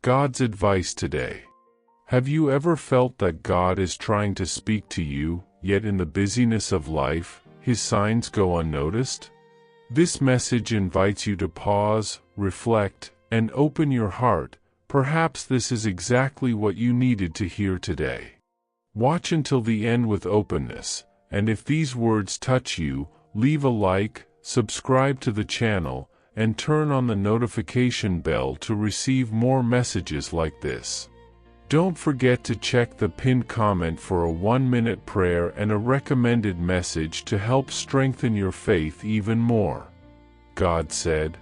God's advice today. Have you ever felt that God is trying to speak to you, yet in the busyness of life, His signs go unnoticed? This message invites you to pause, reflect, and open your heart. Perhaps this is exactly what you needed to hear today. Watch until the end with openness, and if these words touch you, leave a like, subscribe to the channel, and turn on the notification bell to receive more messages like this. Don't forget to check the pinned comment for a 1-minute prayer and a recommended message to help strengthen your faith even more. God said,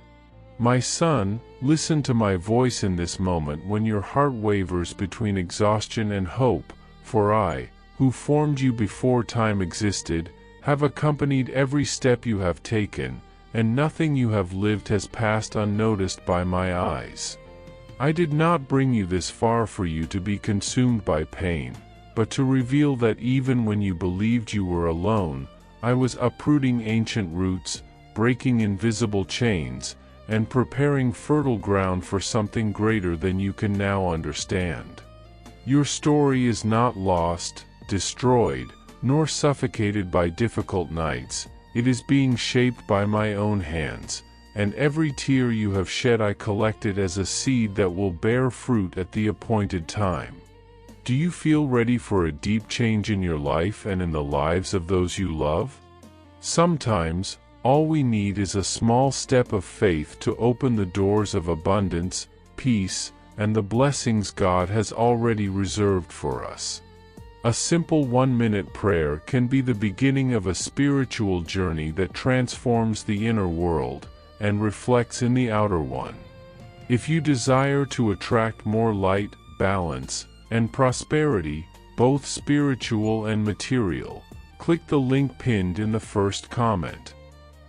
"My son, listen to my voice in this moment when your heart wavers between exhaustion and hope, for I, who formed you before time existed, have accompanied every step you have taken, and nothing you have lived has passed unnoticed by my eyes. I did not bring you this far for you to be consumed by pain, but to reveal that even when you believed you were alone, I was uprooting ancient roots, breaking invisible chains, and preparing fertile ground for something greater than you can now understand. Your story is not lost, destroyed, nor suffocated by difficult nights. It is being shaped by my own hands, and every tear you have shed I collected as a seed that will bear fruit at the appointed time. Do you feel ready for a deep change in your life and in the lives of those you love? Sometimes, all we need is a small step of faith to open the doors of abundance, peace, and the blessings God has already reserved for us. A simple 1-minute prayer can be the beginning of a spiritual journey that transforms the inner world and reflects in the outer one. If you desire to attract more light, balance, and prosperity, both spiritual and material, click the link pinned in the first comment.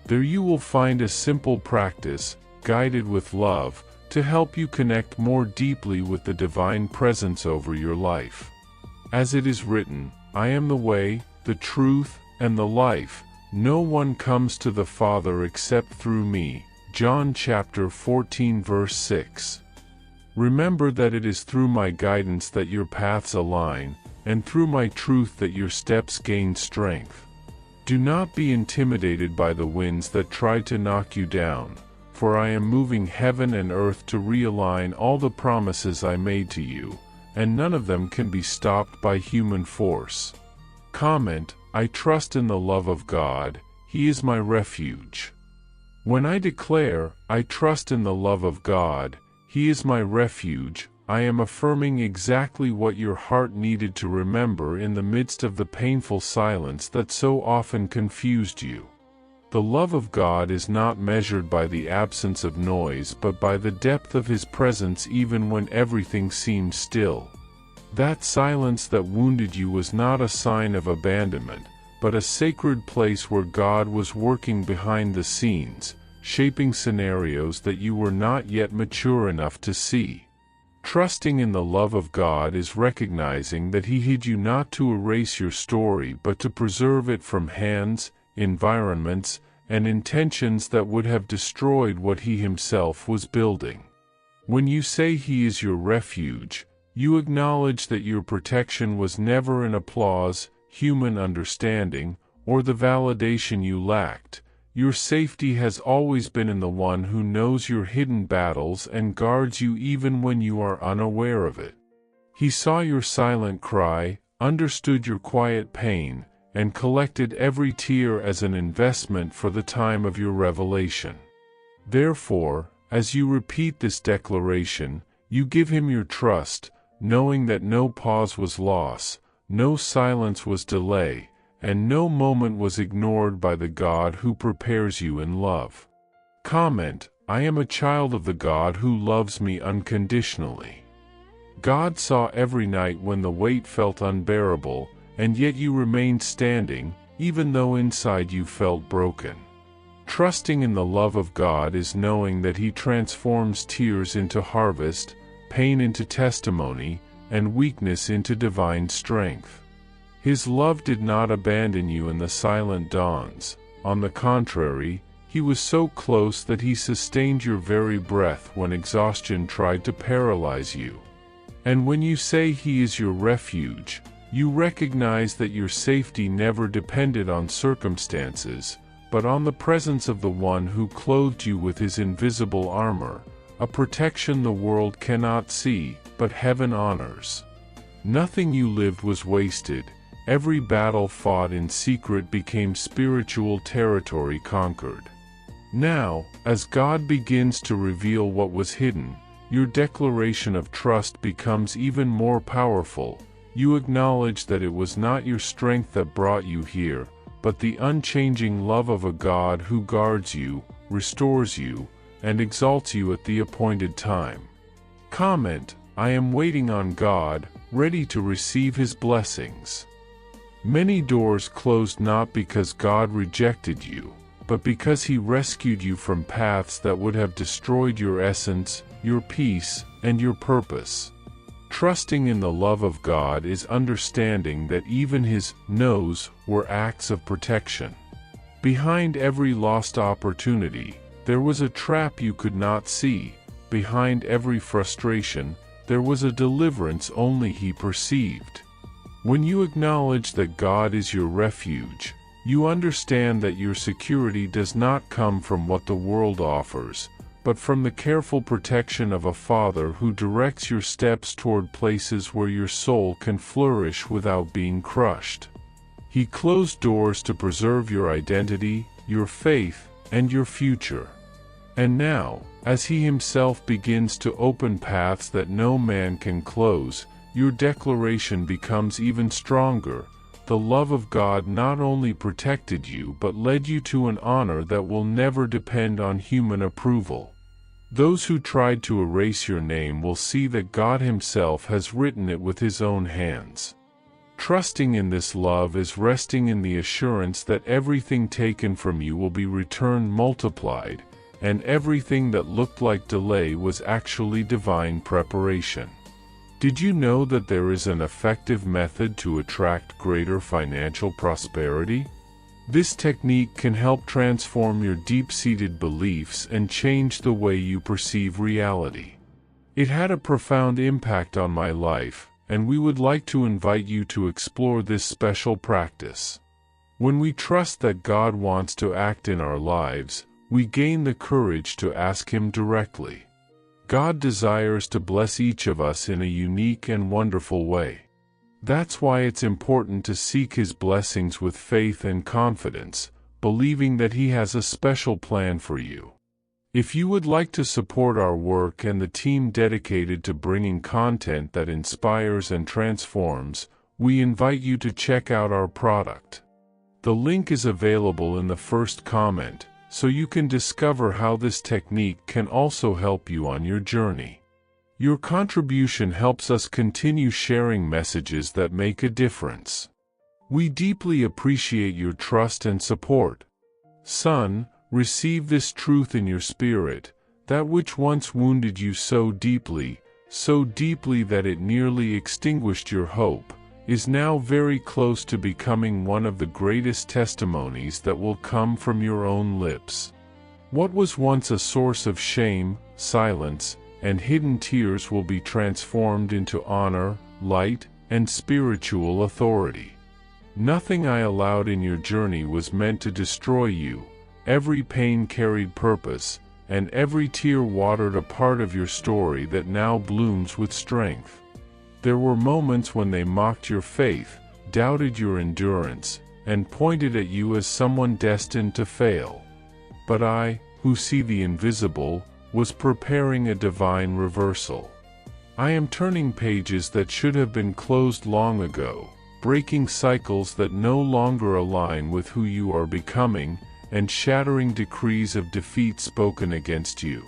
There you will find a simple practice, guided with love, to help you connect more deeply with the divine presence over your life. As it is written, "I am the way, the truth, and the life. No one comes to the Father except through me." John chapter 14 verse 6. Remember that it is through my guidance that your paths align, and through my truth that your steps gain strength. Do not be intimidated by the winds that try to knock you down, for I am moving heaven and earth to realign all the promises I made to you, and none of them can be stopped by human force. Comment, "I trust in the love of God, He is my refuge." When I declare, "I trust in the love of God, He is my refuge," I am affirming exactly what your heart needed to remember in the midst of the painful silence that so often confused you. The love of God is not measured by the absence of noise but by the depth of His presence even when everything seems still. That silence that wounded you was not a sign of abandonment, but a sacred place where God was working behind the scenes, shaping scenarios that you were not yet mature enough to see. Trusting in the love of God is recognizing that He hid you not to erase your story but to preserve it from hands, environments, and intentions that would have destroyed what He Himself was building. When you say He is your refuge, you acknowledge that your protection was never in applause, human understanding, or the validation you lacked. Your safety has always been in the One who knows your hidden battles and guards you even when you are unaware of it. He saw your silent cry, understood your quiet pain, and collected every tear as an investment for the time of your revelation. Therefore, as you repeat this declaration, you give Him your trust, knowing that no pause was loss, no silence was delay, and no moment was ignored by the God who prepares you in love. Comment, "I am a child of the God who loves me unconditionally." God saw every night when the weight felt unbearable, and yet you remained standing, even though inside you felt broken. Trusting in the love of God is knowing that He transforms tears into harvest, pain into testimony, and weakness into divine strength. His love did not abandon you in the silent dawns. On the contrary, He was so close that he sustained your very breath when exhaustion tried to paralyze you. And when you say he is your refuge, you recognize that your safety never depended on circumstances, but on the presence of the one who clothed you with his invisible armor, a protection the world cannot see, but heaven honors. Nothing you lived was wasted. Every battle fought in secret became spiritual territory conquered. Now, as God begins to reveal what was hidden, your declaration of trust becomes even more powerful. You acknowledge that it was not your strength that brought you here, but the unchanging love of a God who guards you, restores you, and exalts you at the appointed time. Comment: I am waiting on God, ready to receive His blessings. Many doors closed not because God rejected you, but because He rescued you from paths that would have destroyed your essence, your peace, and your purpose. Trusting in the love of God is understanding that even His no's were acts of protection. Behind every lost opportunity, there was a trap you could not see. Behind every frustration, there was a deliverance only He perceived. When you acknowledge that God is your refuge, you understand that your security does not come from what the world offers, but from the careful protection of a Father who directs your steps toward places where your soul can flourish without being crushed. He closed doors to preserve your identity, your faith, and your future. And now, as He Himself begins to open paths that no man can close, your declaration becomes even stronger. The love of God not only protected you but led you to an honor that will never depend on human approval. Those who tried to erase your name will see that God Himself has written it with His own hands. Trusting in this love is resting in the assurance that everything taken from you will be returned multiplied, and everything that looked like delay was actually divine preparation. Did you know that there is an effective method to attract greater financial prosperity? This technique can help transform your deep-seated beliefs and change the way you perceive reality. It had a profound impact on my life, and we would like to invite you to explore this special practice. When we trust that God wants to act in our lives, we gain the courage to ask Him directly. God desires to bless each of us in a unique and wonderful way. That's why it's important to seek His blessings with faith and confidence, believing that He has a special plan for you. If you would like to support our work and the team dedicated to bringing content that inspires and transforms, we invite you to check out our product. The link is available in the first comment, so you can discover how this technique can also help you on your journey. Your contribution helps us continue sharing messages that make a difference. We deeply appreciate your trust and support. Son, receive this truth in your spirit: that which once wounded you so deeply that it nearly extinguished your hope, is now very close to becoming one of the greatest testimonies that will come from your own lips. What was once a source of shame, silence, and hidden tears will be transformed into honor, light, and spiritual authority. Nothing I allowed in your journey was meant to destroy you. Every pain carried purpose, and every tear watered a part of your story that now blooms with strength. There were moments when they mocked your faith, doubted your endurance, and pointed at you as someone destined to fail. But I, who see the invisible, was preparing a divine reversal. I am turning pages that should have been closed long ago, breaking cycles that no longer align with who you are becoming, and shattering decrees of defeat spoken against you.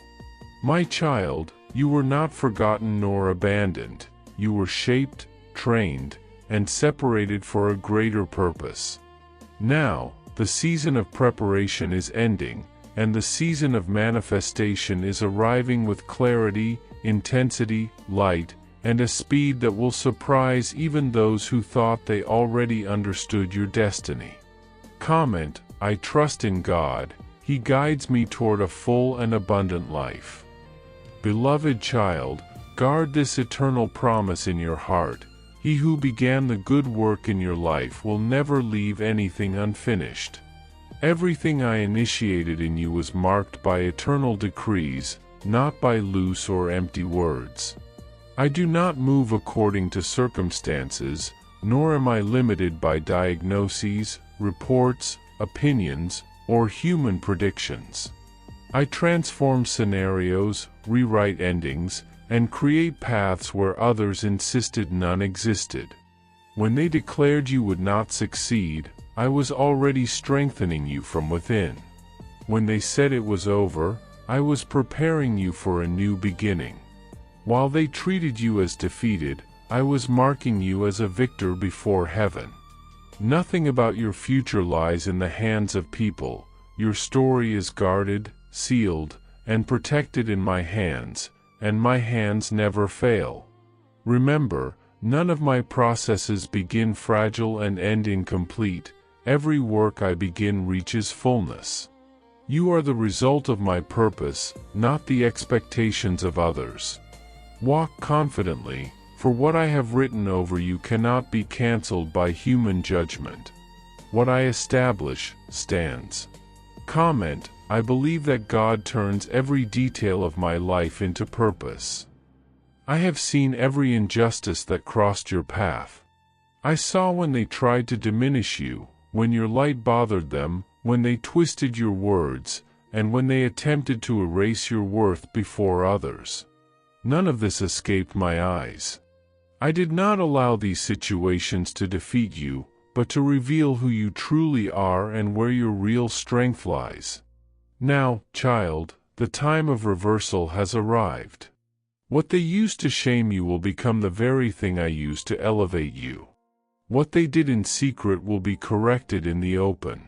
My child, you were not forgotten nor abandoned. You were shaped, trained, and separated for a greater purpose. Now, the season of preparation is ending, and the season of manifestation is arriving with clarity, intensity, light, and a speed that will surprise even those who thought they already understood your destiny. Comment: I trust in God. He guides me toward a full and abundant life. Beloved child, guard this eternal promise in your heart. He who began the good work in your life will never leave anything unfinished. Everything I initiated in you was marked by eternal decrees, not by loose or empty words. I do not move according to circumstances, nor am I limited by diagnoses, reports, opinions, or human predictions. I transform scenarios, rewrite endings, and create paths where others insisted none existed. When they declared you would not succeed, I was already strengthening you from within. When they said it was over, I was preparing you for a new beginning. While they treated you as defeated, I was marking you as a victor before heaven. Nothing about your future lies in the hands of people. Your story is guarded, sealed, and protected in my hands, and my hands never fail. Remember, none of my processes begin fragile and end incomplete. Every work I begin reaches fullness. You are the result of my purpose, not the expectations of others. Walk confidently, for what I have written over you cannot be cancelled by human judgment. What I establish stands. Comment: I believe that God turns every detail of my life into purpose. I have seen every injustice that crossed your path. I saw when they tried to diminish you, when your light bothered them, when they twisted your words, and when they attempted to erase your worth before others. None of this escaped my eyes. I did not allow these situations to defeat you, but to reveal who you truly are and where your real strength lies. Now, child, the time of reversal has arrived. What they used to shame you will become the very thing I use to elevate you. What they did in secret will be corrected in the open.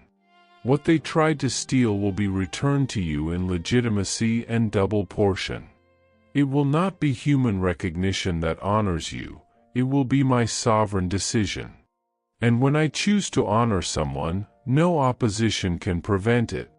What they tried to steal will be returned to you in legitimacy and double portion. It will not be human recognition that honors you, it will be my sovereign decision. And when I choose to honor someone, no opposition can prevent it.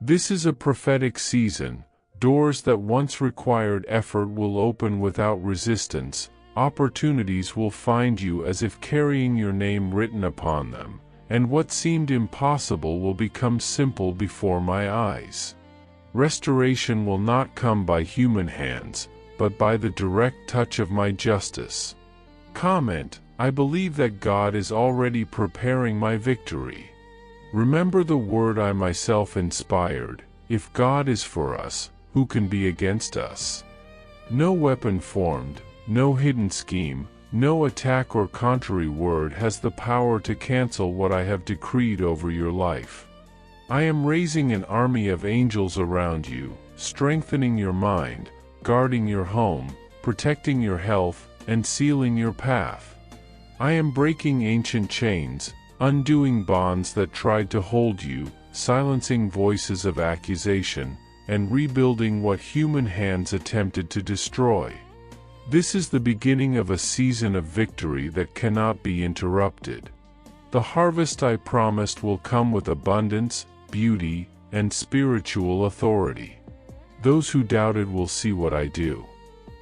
This is a prophetic season. Doors that once required effort will open without resistance. Opportunities will find you as if carrying your name written upon them, and what seemed impossible will become simple before my eyes. Restoration will not come by human hands, but by the direct touch of my justice. Comment: I believe that God is already preparing my victory. Remember the word I myself inspired: if God is for us, who can be against us? No weapon formed, no hidden scheme, no attack or contrary word has the power to cancel what I have decreed over your life. I am raising an army of angels around you, strengthening your mind, guarding your home, protecting your health, and sealing your path. I am breaking ancient chains, undoing bonds that tried to hold you, silencing voices of accusation, and rebuilding what human hands attempted to destroy. This is the beginning of a season of victory that cannot be interrupted. The harvest I promised will come with abundance, beauty, and spiritual authority. Those who doubted will see what I do.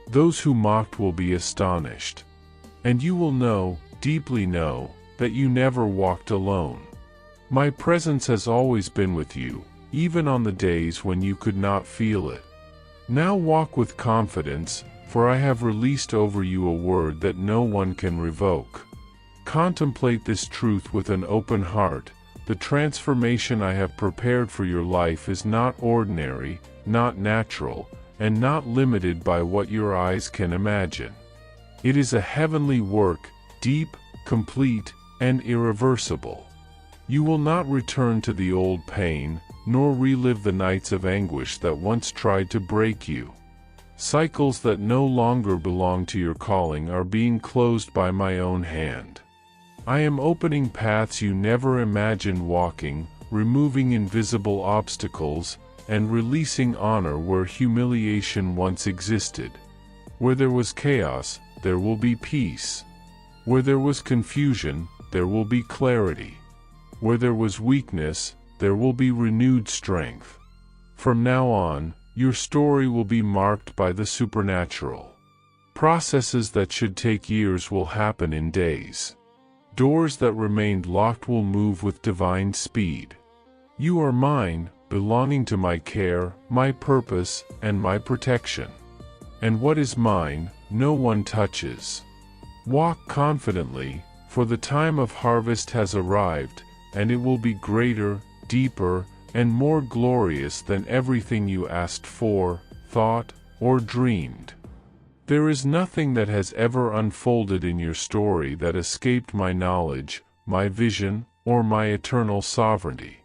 Those who mocked will be astonished. And you will know, deeply know, that you never walked alone. My presence has always been with you, even on the days when you could not feel it. Now walk with confidence, for I have released over you a word that no one can revoke. Contemplate this truth with an open heart. The transformation I have prepared for your life is not ordinary, not natural, and not limited by what your eyes can imagine. It is a heavenly work, deep, complete, and irreversible. You will not return to the old pain, nor relive the nights of anguish that once tried to break you. Cycles that no longer belong to your calling are being closed by my own hand. I am opening paths you never imagined walking, removing invisible obstacles, and releasing honor where humiliation once existed. Where there was chaos, there will be peace. Where there was confusion, there will be clarity. Where there was weakness, there will be renewed strength. From now on, your story will be marked by the supernatural. Processes that should take years will happen in days. Doors that remained locked will move with divine speed. You are mine, belonging to my care, my purpose, and my protection. And what is mine, no one touches. Walk confidently, for the time of harvest has arrived, and it will be greater, deeper, and more glorious than everything you asked for, thought, or dreamed. There is nothing that has ever unfolded in your story that escaped my knowledge, my vision, or my eternal sovereignty.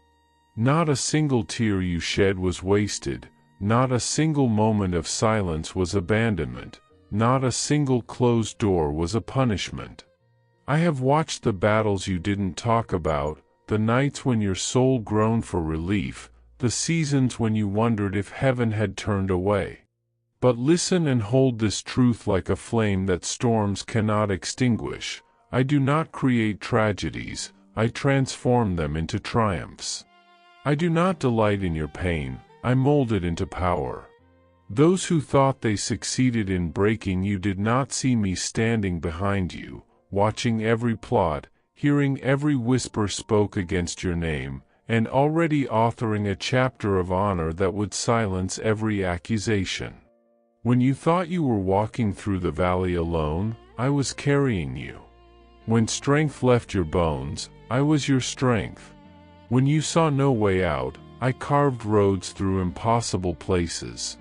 Not a single tear you shed was wasted, not a single moment of silence was abandonment, not a single closed door was a punishment. I have watched the battles you didn't talk about, the nights when your soul groaned for relief, the seasons when you wondered if heaven had turned away. But listen and hold this truth like a flame that storms cannot extinguish. I do not create tragedies, I transform them into triumphs. I do not delight in your pain, I mold it into power. Those who thought they succeeded in breaking you did not see me standing behind you, watching every plot, hearing every whisper spoke against your name, and already authoring a chapter of honor that would silence every accusation. When you thought you were walking through the valley alone, I was carrying you. When strength left your bones, I was your strength. When you saw no way out, I carved roads through impossible places.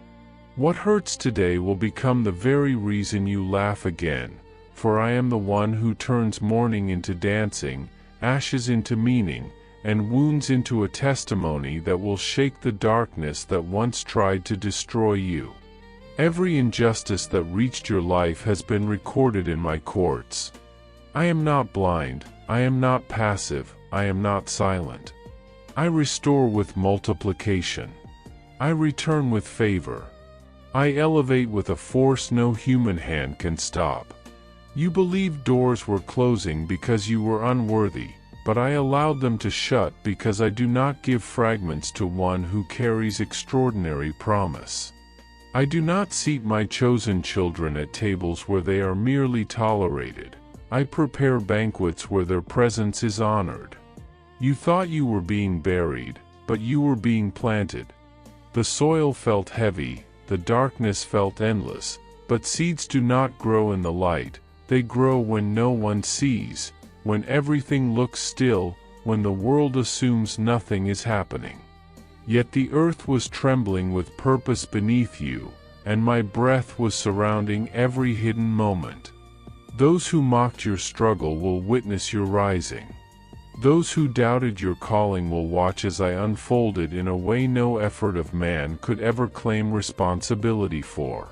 What hurts today will become the very reason you laugh again, for I am the one who turns mourning into dancing, ashes into meaning, and wounds into a testimony that will shake the darkness that once tried to destroy you. Every injustice that reached your life has been recorded in my courts. I am not blind, I am not passive, I am not silent. I restore with multiplication. I return with favor. I elevate with a force no human hand can stop. You believed doors were closing because you were unworthy, but I allowed them to shut because I do not give fragments to one who carries extraordinary promise. I do not seat my chosen children at tables where they are merely tolerated. I prepare banquets where their presence is honored. You thought you were being buried, but you were being planted. The soil felt heavy, the darkness felt endless, but seeds do not grow in the light, they grow when no one sees, when everything looks still, when the world assumes nothing is happening. Yet the earth was trembling with purpose beneath you, and my breath was surrounding every hidden moment. Those who mocked your struggle will witness your rising. Those who doubted your calling will watch as I unfolded in a way no effort of man could ever claim responsibility for.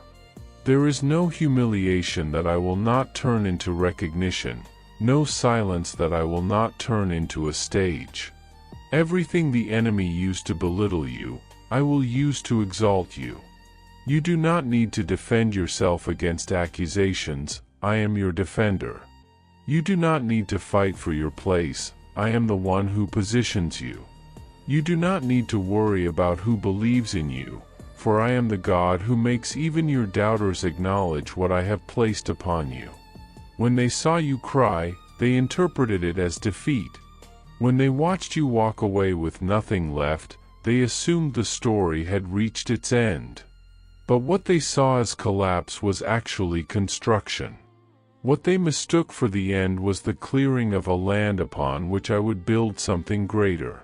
There is no humiliation that I will not turn into recognition, no silence that I will not turn into a stage. Everything the enemy used to belittle you, I will use to exalt you. You do not need to defend yourself against accusations, I am your defender. You do not need to fight for your place, I am the one who positions you. You do not need to worry about who believes in you, for I am the God who makes even your doubters acknowledge what I have placed upon you. When they saw you cry, they interpreted it as defeat. When they watched you walk away with nothing left, they assumed the story had reached its end. But what they saw as collapse was actually construction. What they mistook for the end was the clearing of a land upon which I would build something greater.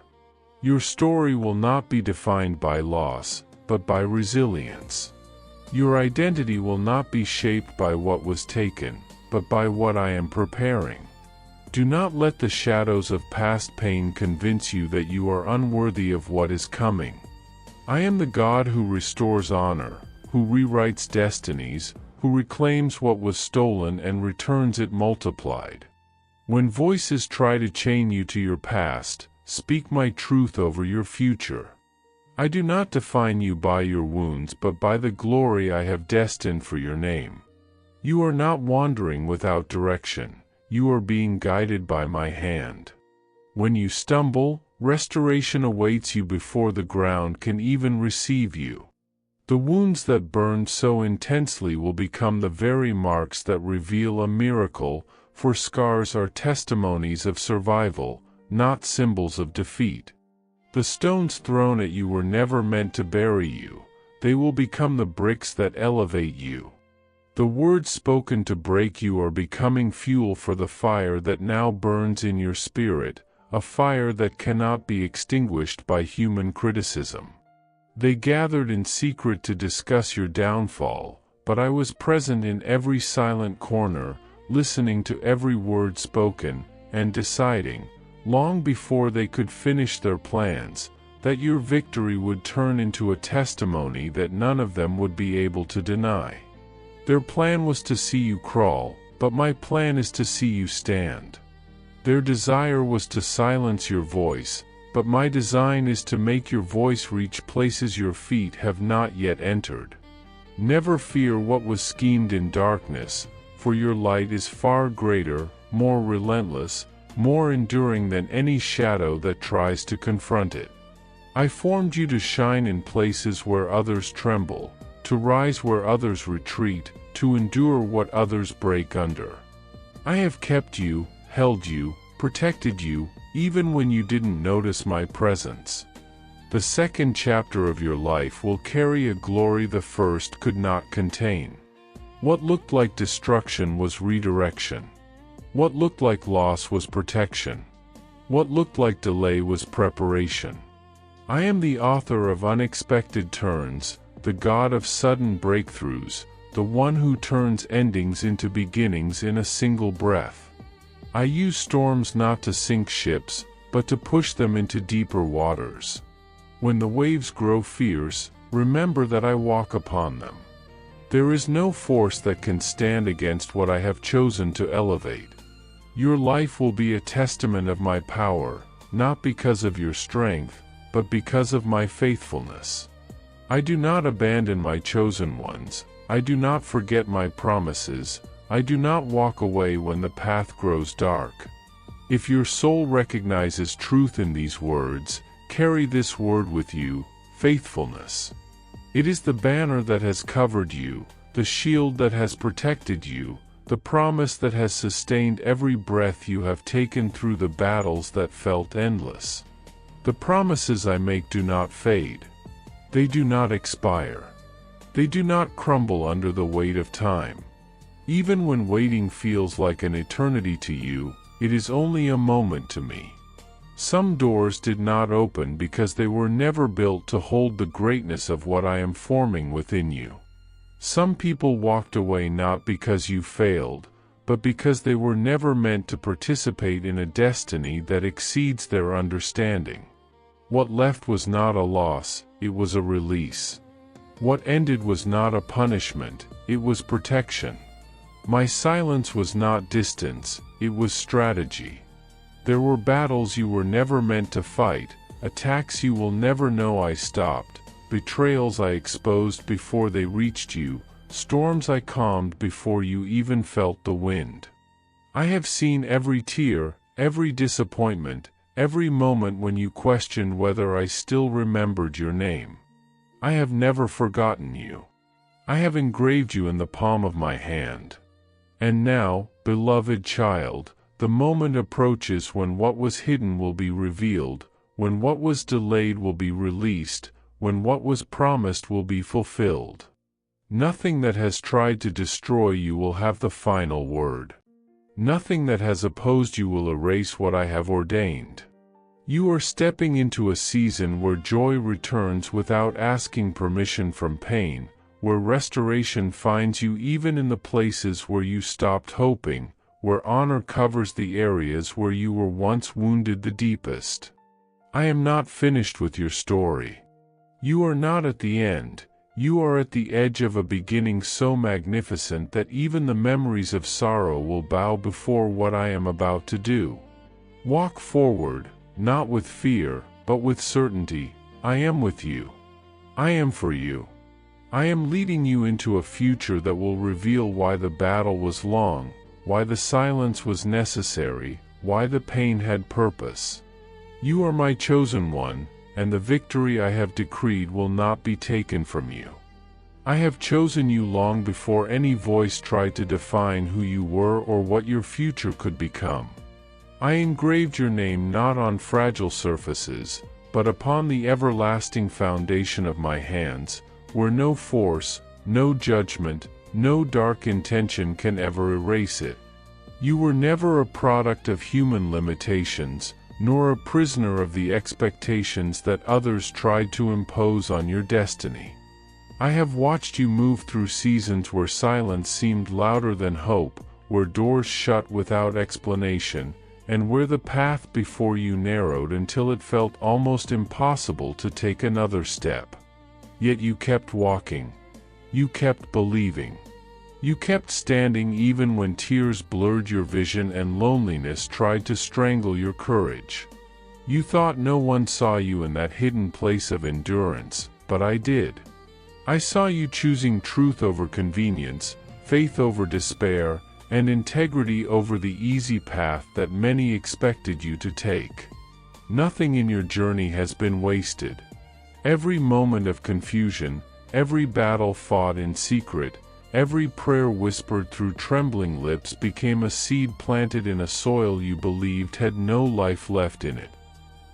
Your story will not be defined by loss, but by resilience. Your identity will not be shaped by what was taken, but by what I am preparing. Do not let the shadows of past pain convince you that you are unworthy of what is coming. I am the God who restores honor, who rewrites destinies, who reclaims what was stolen and returns it multiplied. When voices try to chain you to your past, speak my truth over your future. I do not define you by your wounds but by the glory I have destined for your name. You are not wandering without direction. You are being guided by my hand. When you stumble, Restoration awaits you before the ground can even receive you. The wounds that burned so intensely will become the very marks that reveal a miracle, for scars are testimonies of survival, not symbols of defeat. The stones thrown at you were never meant to bury you. They will become the bricks that elevate you. The words spoken to break you are becoming fuel for the fire that now burns in your spirit, a fire that cannot be extinguished by human criticism. They gathered in secret to discuss your downfall, but I was present in every silent corner, listening to every word spoken, and deciding, long before they could finish their plans, that your victory would turn into a testimony that none of them would be able to deny. Their plan was to see you crawl, but my plan is to see you stand. Their desire was to silence your voice, but my design is to make your voice reach places your feet have not yet entered. Never fear what was schemed in darkness, for your light is far greater, more relentless, more enduring than any shadow that tries to confront it. I formed you to shine in places where others tremble, to rise where others retreat, to endure what others break under. I have kept you, held you, protected you, even when you didn't notice my presence. The second chapter of your life will carry a glory the first could not contain. What looked like destruction was redirection. What looked like loss was protection. What looked like delay was preparation. I am the author of unexpected turns, the God of sudden breakthroughs, the one who turns endings into beginnings in a single breath. I use storms not to sink ships, but to push them into deeper waters. When the waves grow fierce, remember that I walk upon them. There is no force that can stand against what I have chosen to elevate. Your life will be a testament of my power, not because of your strength, but because of my faithfulness. I do not abandon my chosen ones. I do not forget my promises. I do not walk away when the path grows dark. If your soul recognizes truth in these words, carry this word with you, faithfulness. It is the banner that has covered you, the shield that has protected you, the promise that has sustained every breath you have taken through the battles that felt endless. The promises I make do not fade. They do not expire. They do not crumble under the weight of time. Even when waiting feels like an eternity to you, it is only a moment to me. Some doors did not open because they were never built to hold the greatness of what I am forming within you. Some people walked away not because you failed, but because they were never meant to participate in a destiny that exceeds their understanding. What left was not a loss, it was a release. What ended was not a punishment, it was protection. My silence was not distance, it was strategy. There were battles you were never meant to fight, attacks you will never know I stopped, betrayals I exposed before they reached you, storms I calmed before you even felt the wind. I have seen every tear, every disappointment, every moment when you questioned whether I still remembered your name. I have never forgotten you. I have engraved you in the palm of my hand. And now, beloved child, the moment approaches when what was hidden will be revealed, when what was delayed will be released, when what was promised will be fulfilled. Nothing that has tried to destroy you will have the final word. Nothing that has opposed you will erase what I have ordained. You are stepping into a season where joy returns without asking permission from pain, where restoration finds you even in the places where you stopped hoping, where honor covers the areas where you were once wounded the deepest. I am not finished with your story. You are not at the end, you are at the edge of a beginning so magnificent that even the memories of sorrow will bow before what I am about to do. Walk forward, not with fear, but with certainty. I am with you. I am for you. I am leading you into a future that will reveal why the battle was long, why the silence was necessary, why the pain had purpose. You are my chosen one, and the victory I have decreed will not be taken from you. I have chosen you long before any voice tried to define who you were or what your future could become. I engraved your name not on fragile surfaces, but upon the everlasting foundation of my hands, where no force, no judgment, no dark intention can ever erase it. You were never a product of human limitations, nor a prisoner of the expectations that others tried to impose on your destiny. I have watched you move through seasons where silence seemed louder than hope, where doors shut without explanation, and where the path before you narrowed until it felt almost impossible to take another step. Yet you kept walking. You kept believing. You kept standing even when tears blurred your vision and loneliness tried to strangle your courage. You thought no one saw you in that hidden place of endurance, but I did. I saw you choosing truth over convenience, faith over despair, and integrity over the easy path that many expected you to take. Nothing in your journey has been wasted. Every moment of confusion, every battle fought in secret, every prayer whispered through trembling lips became a seed planted in a soil you believed had no life left in it.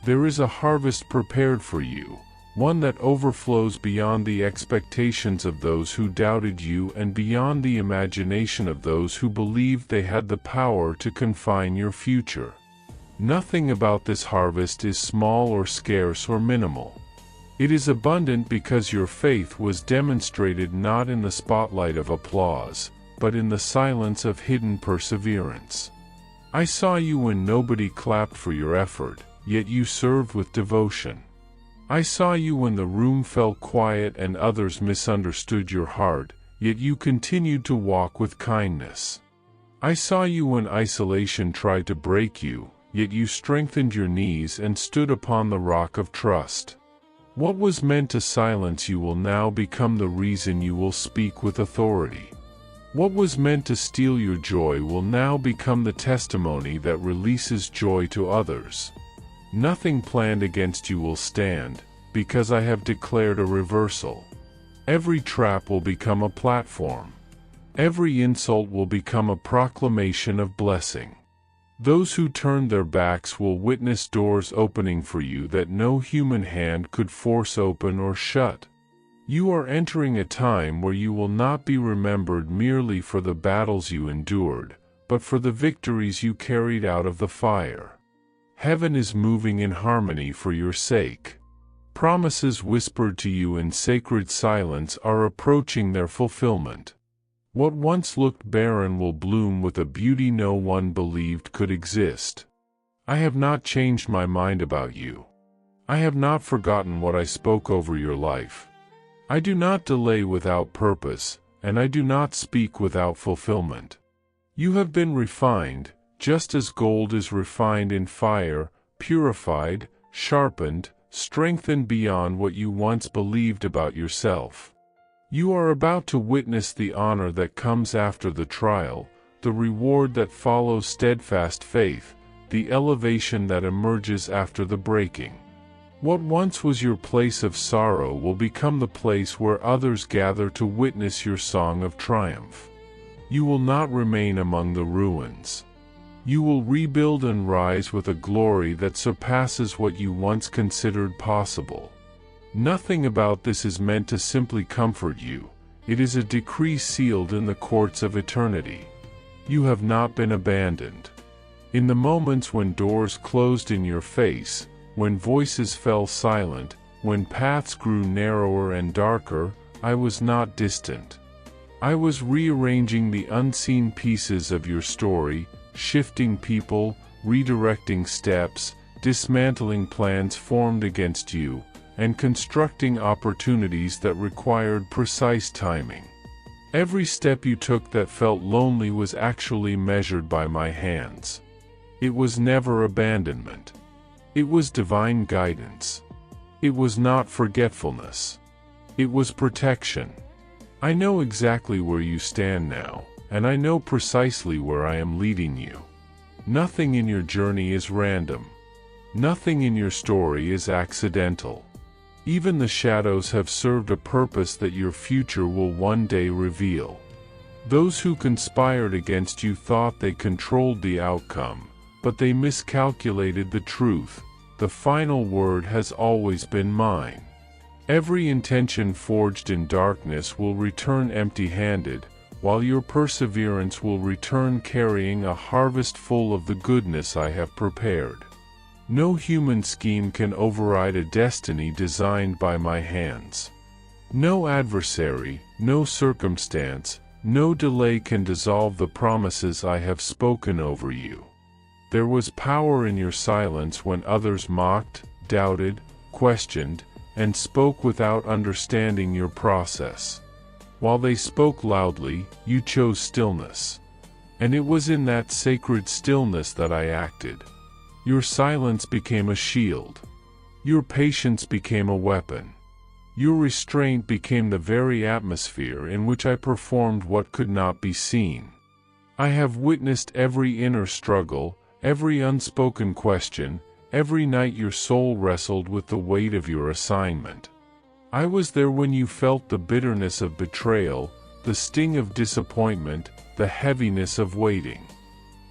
There is a harvest prepared for you, one that overflows beyond the expectations of those who doubted you and beyond the imagination of those who believed they had the power to confine your future. Nothing about this harvest is small or scarce or minimal. It is abundant because your faith was demonstrated not in the spotlight of applause, but in the silence of hidden perseverance. I saw you when nobody clapped for your effort, yet you served with devotion. I saw you when the room fell quiet and others misunderstood your heart, yet you continued to walk with kindness. I saw you when isolation tried to break you, yet you strengthened your knees and stood upon the rock of trust. What was meant to silence you will now become the reason you will speak with authority. What was meant to steal your joy will now become the testimony that releases joy to others. Nothing planned against you will stand, because I have declared a reversal. Every trap will become a platform. Every insult will become a proclamation of blessing. Those who turned their backs will witness doors opening for you that no human hand could force open or shut. You are entering a time where you will not be remembered merely for the battles you endured, but for the victories you carried out of the fire. Heaven is moving in harmony for your sake. Promises whispered to you in sacred silence are approaching their fulfillment. What once looked barren will bloom with a beauty no one believed could exist. I have not changed my mind about you. I have not forgotten what I spoke over your life. I do not delay without purpose, and I do not speak without fulfillment. You have been refined, just as gold is refined in fire, purified, sharpened, strengthened beyond what you once believed about yourself. You are about to witness the honor that comes after the trial, the reward that follows steadfast faith, the elevation that emerges after the breaking. What once was your place of sorrow will become the place where others gather to witness your song of triumph. You will not remain among the ruins. You will rebuild and rise with a glory that surpasses what you once considered possible. Nothing about this is meant to simply comfort you. It is a decree sealed in the courts of eternity. You have not been abandoned. In the moments when doors closed in your face, when voices fell silent, when paths grew narrower and darker, I was not distant. I was rearranging the unseen pieces of your story, shifting people, redirecting steps, dismantling plans formed against you, and constructing opportunities that required precise timing. Every step you took that felt lonely was actually measured by my hands. It was never abandonment. It was divine guidance. It was not forgetfulness. It was protection. I know exactly where you stand now, and I know precisely where I am leading you. Nothing in your journey is random. Nothing in your story is accidental. Even the shadows have served a purpose that your future will one day reveal. Those who conspired against you thought they controlled the outcome, but they miscalculated the truth. The final word has always been mine. Every intention forged in darkness will return empty-handed, while your perseverance will return carrying a harvest full of the goodness I have prepared. No human scheme can override a destiny designed by my hands. No adversary, no circumstance, no delay can dissolve the promises I have spoken over you. There was power in your silence when others mocked, doubted, questioned, and spoke without understanding your process. While they spoke loudly, you chose stillness. And it was in that sacred stillness that I acted. Your silence became a shield. Your patience became a weapon. Your restraint became the very atmosphere in which I performed what could not be seen. I have witnessed every inner struggle, every unspoken question, every night your soul wrestled with the weight of your assignment. I was there when you felt the bitterness of betrayal, the sting of disappointment, the heaviness of waiting.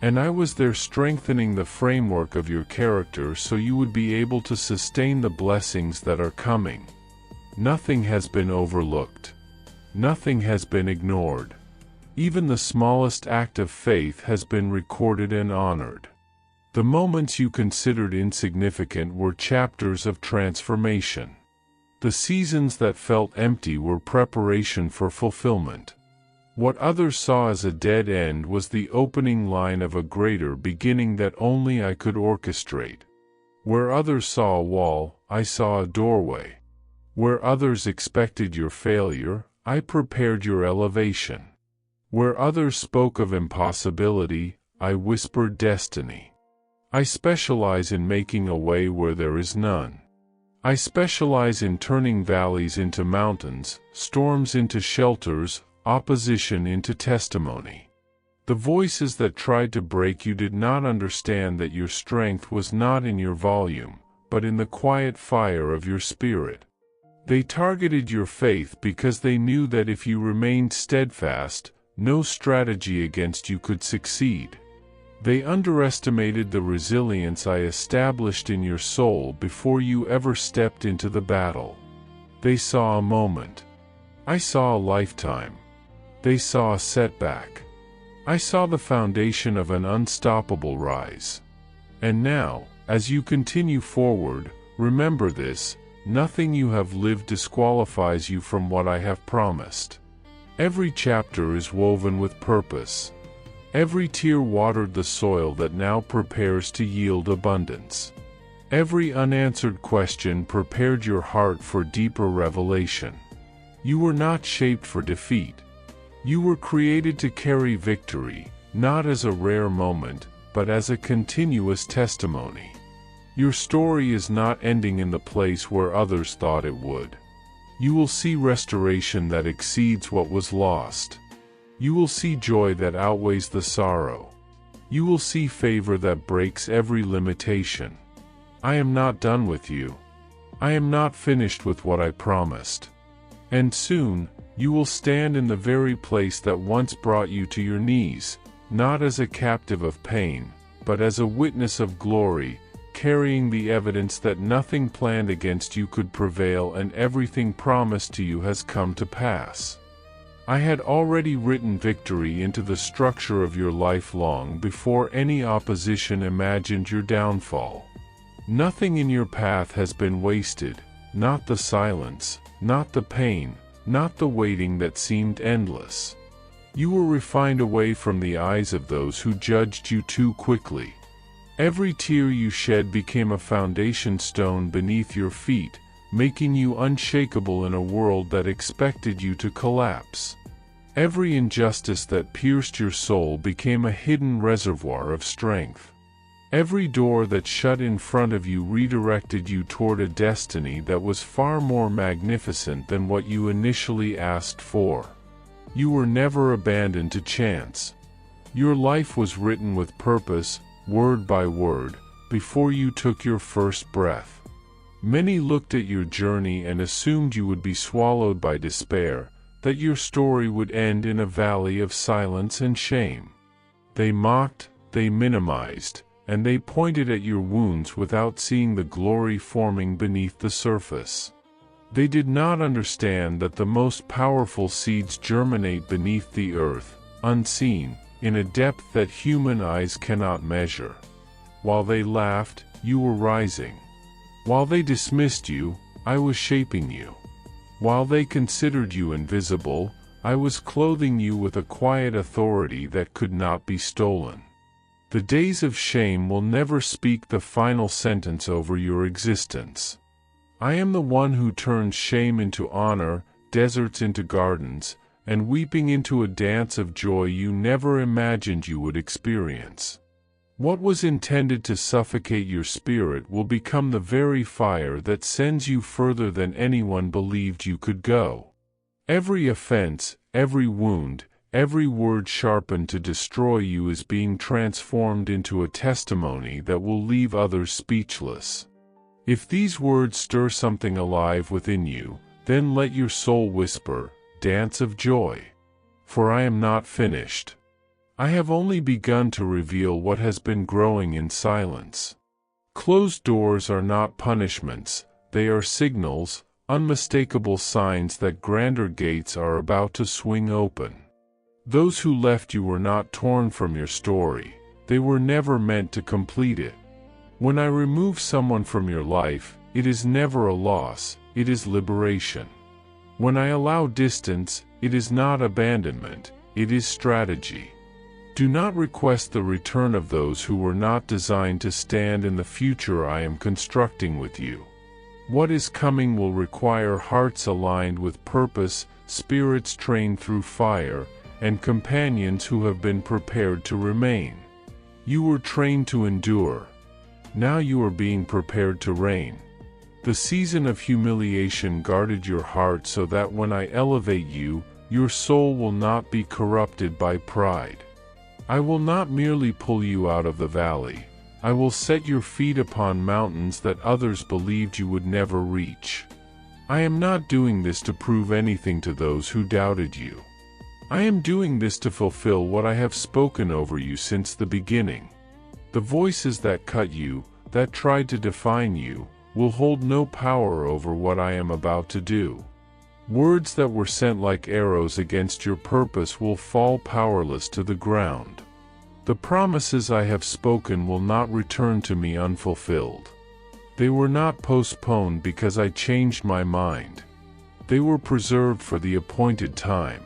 And I was there strengthening the framework of your character so you would be able to sustain the blessings that are coming. Nothing has been overlooked. Nothing has been ignored. Even the smallest act of faith has been recorded and honored. The moments you considered insignificant were chapters of transformation. The seasons that felt empty were preparation for fulfillment. What others saw as a dead end was the opening line of a greater beginning that only I could orchestrate. Where others saw a wall, I saw a doorway. Where others expected your failure, I prepared your elevation. Where others spoke of impossibility, I whispered destiny. I specialize in making a way where there is none. I specialize in turning valleys into mountains, storms into shelters, opposition into testimony. The voices that tried to break you did not understand that your strength was not in your volume, but in the quiet fire of your spirit. They targeted your faith because they knew that if you remained steadfast, no strategy against you could succeed. They underestimated the resilience I established in your soul before you ever stepped into the battle. They saw a moment. I saw a lifetime. They saw a setback. I saw the foundation of an unstoppable rise. And now, as you continue forward, remember this: nothing you have lived disqualifies you from what I have promised. Every chapter is woven with purpose. Every tear watered the soil that now prepares to yield abundance. Every unanswered question prepared your heart for deeper revelation. You were not shaped for defeat. You were created to carry victory, not as a rare moment, but as a continuous testimony. Your story is not ending in the place where others thought it would. You will see restoration that exceeds what was lost. You will see joy that outweighs the sorrow. You will see favor that breaks every limitation. I am not done with you. I am not finished with what I promised. And soon, you will stand in the very place that once brought you to your knees, not as a captive of pain, but as a witness of glory, carrying the evidence that nothing planned against you could prevail and everything promised to you has come to pass. I had already written victory into the structure of your life long before any opposition imagined your downfall. Nothing in your path has been wasted, not the silence, not the pain, not the waiting that seemed endless. You were refined away from the eyes of those who judged you too quickly. Every tear you shed became a foundation stone beneath your feet, making you unshakable in a world that expected you to collapse. Every injustice that pierced your soul became a hidden reservoir of strength. Every door that shut in front of you redirected you toward a destiny that was far more magnificent than what you initially asked for. You were never abandoned to chance. Your life was written with purpose, word by word, before you took your first breath. Many looked at your journey and assumed you would be swallowed by despair, that your story would end in a valley of silence and shame. They mocked, they minimized, and they pointed at your wounds without seeing the glory forming beneath the surface. They did not understand that the most powerful seeds germinate beneath the earth, unseen, in a depth that human eyes cannot measure. While they laughed, you were rising. While they dismissed you, I was shaping you. While they considered you invisible, I was clothing you with a quiet authority that could not be stolen. The days of shame will never speak the final sentence over your existence. I am the one who turns shame into honor, deserts into gardens, and weeping into a dance of joy you never imagined you would experience. What was intended to suffocate your spirit will become the very fire that sends you further than anyone believed you could go. Every offense, every wound, every word sharpened to destroy you is being transformed into a testimony that will leave others speechless. If these words stir something alive within you, then let your soul whisper, "Dance of joy." For I am not finished. I have only begun to reveal what has been growing in silence. Closed doors are not punishments, they are signals, unmistakable signs that grander gates are about to swing open. Those who left you were not torn from your story, they were never meant to complete it. When I remove someone from your life, it is never a loss, it is liberation. When I allow distance, it is not abandonment, it is strategy. Do not request the return of those who were not designed to stand in the future I am constructing with you. What is coming will require hearts aligned with purpose, spirits trained through fire, and companions who have been prepared to remain. You were trained to endure. Now you are being prepared to reign. The season of humiliation guarded your heart so that when I elevate you, your soul will not be corrupted by pride. I will not merely pull you out of the valley. I will set your feet upon mountains that others believed you would never reach. I am not doing this to prove anything to those who doubted you. I am doing this to fulfill what I have spoken over you since the beginning. The voices that cut you, that tried to define you, will hold no power over what I am about to do. Words that were sent like arrows against your purpose will fall powerless to the ground. The promises I have spoken will not return to me unfulfilled. They were not postponed because I changed my mind. They were preserved for the appointed time.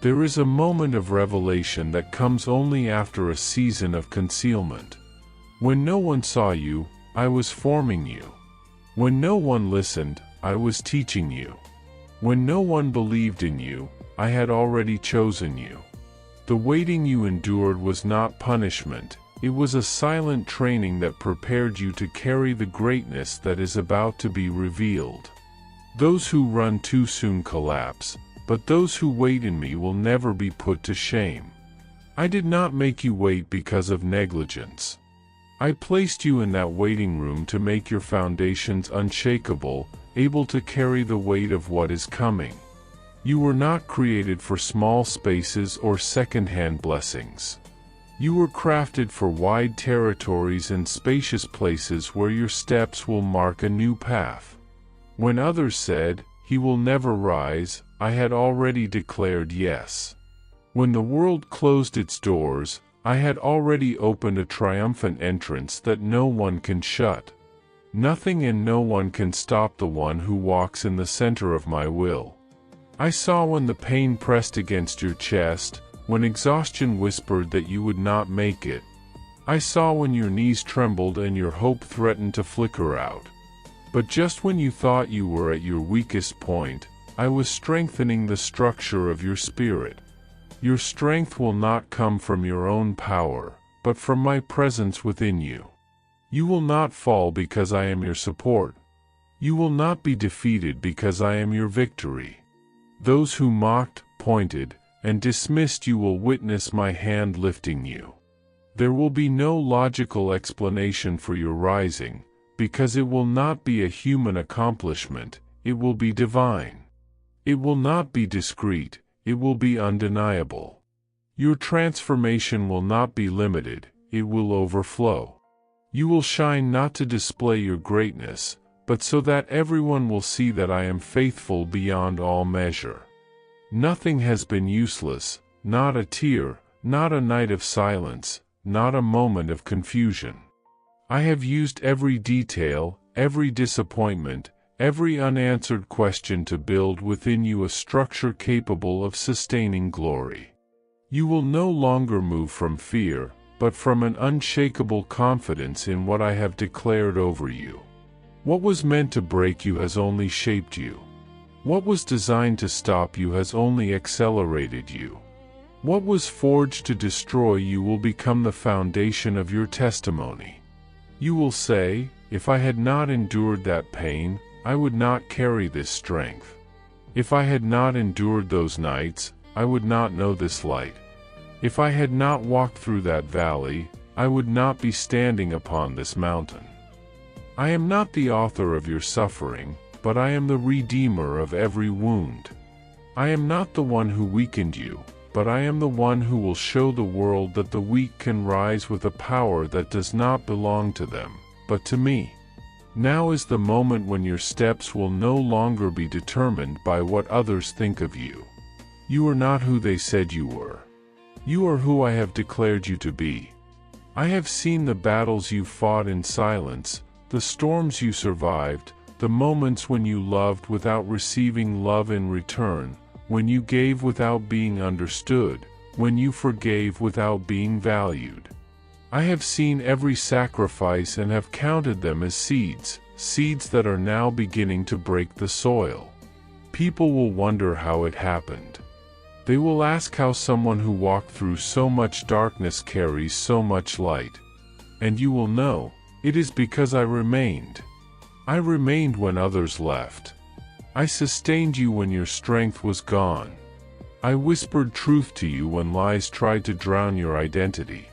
There is a moment of revelation that comes only after a season of concealment. When no one saw you, I was forming you. When no one listened, I was teaching you. When no one believed in you, I had already chosen you. The waiting you endured was not punishment, it was a silent training that prepared you to carry the greatness that is about to be revealed. Those who run too soon collapse, but those who wait in me will never be put to shame. I did not make you wait because of negligence. I placed you in that waiting room to make your foundations unshakable, able to carry the weight of what is coming. You were not created for small spaces or second-hand blessings. You were crafted for wide territories and spacious places where your steps will mark a new path. When others said, "He will never rise," I had already declared yes. When the world closed its doors, I had already opened a triumphant entrance that no one can shut. Nothing and no one can stop the one who walks in the center of my will. I saw when the pain pressed against your chest, when exhaustion whispered that you would not make it. I saw when your knees trembled and your hope threatened to flicker out. But just when you thought you were at your weakest point, I was strengthening the structure of your spirit. Your strength will not come from your own power, but from my presence within you. You will not fall because I am your support. You will not be defeated because I am your victory. Those who mocked, pointed, and dismissed you will witness my hand lifting you. There will be no logical explanation for your rising, because it will not be a human accomplishment, it will be divine. It will not be discreet, it will be undeniable. Your transformation will not be limited, it will overflow. You will shine not to display your greatness, but so that everyone will see that I am faithful beyond all measure. Nothing has been useless, not a tear, not a night of silence, not a moment of confusion. I have used every detail, every disappointment, every unanswered question to build within you a structure capable of sustaining glory. You will no longer move from fear, but from an unshakable confidence in what I have declared over you. What was meant to break you has only shaped you. What was designed to stop you has only accelerated you. What was forged to destroy you will become the foundation of your testimony. You will say, if I had not endured that pain, I would not carry this strength. If I had not endured those nights, I would not know this light. If I had not walked through that valley, I would not be standing upon this mountain. I am not the author of your suffering, but I am the redeemer of every wound. I am not the one who weakened you, but I am the one who will show the world that the weak can rise with a power that does not belong to them, but to me. Now is the moment when your steps will no longer be determined by what others think of you. You are not who they said you were. You are who I have declared you to be. I have seen the battles you fought in silence, the storms you survived, the moments when you loved without receiving love in return, when you gave without being understood, when you forgave without being valued. I have seen every sacrifice and have counted them as seeds, seeds that are now beginning to break the soil. People will wonder how it happened. They will ask how someone who walked through so much darkness carries so much light. And you will know, it is because I remained. I remained when others left. I sustained you when your strength was gone. I whispered truth to you when lies tried to drown your identity.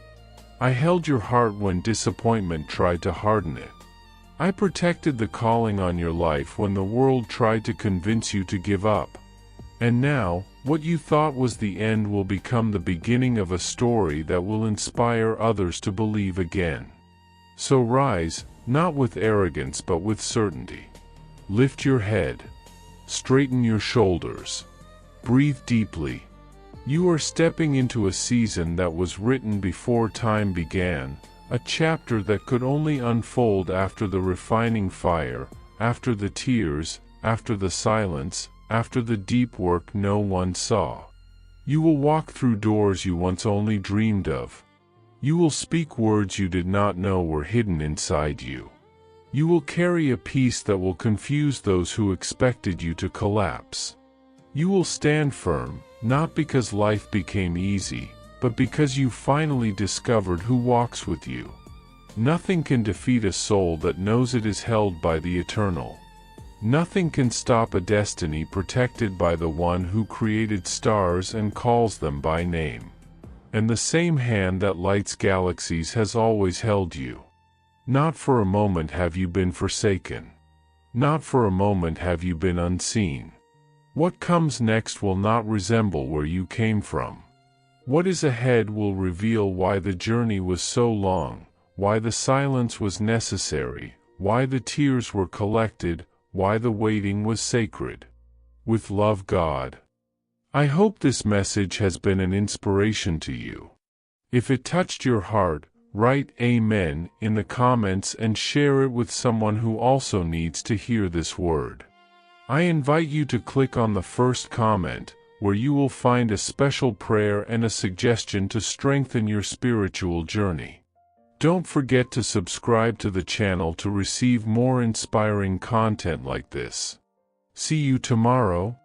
I held your heart when disappointment tried to harden it. I protected the calling on your life when the world tried to convince you to give up. And now, what you thought was the end will become the beginning of a story that will inspire others to believe again. So rise, not with arrogance but with certainty. Lift your head. Straighten your shoulders. Breathe deeply. You are stepping into a season that was written before time began, a chapter that could only unfold after the refining fire, after the tears, after the silence, after the deep work no one saw. You will walk through doors you once only dreamed of. You will speak words you did not know were hidden inside you. You will carry a peace that will confuse those who expected you to collapse. You will stand firm, not because life became easy, but because you finally discovered who walks with you. Nothing can defeat a soul that knows it is held by the eternal. Nothing can stop a destiny protected by the one who created stars and calls them by name. And the same hand that lights galaxies has always held you. Not for a moment have you been forsaken. Not for a moment have you been unseen. What comes next will not resemble where you came from. What is ahead will reveal why the journey was so long, why the silence was necessary, why the tears were collected, why the waiting was sacred. With love, God. I hope this message has been an inspiration to you. If it touched your heart, write Amen in the comments and share it with someone who also needs to hear this word. I invite you to click on the first comment, where you will find a special prayer and a suggestion to strengthen your spiritual journey. Don't forget to subscribe to the channel to receive more inspiring content like this. See you tomorrow.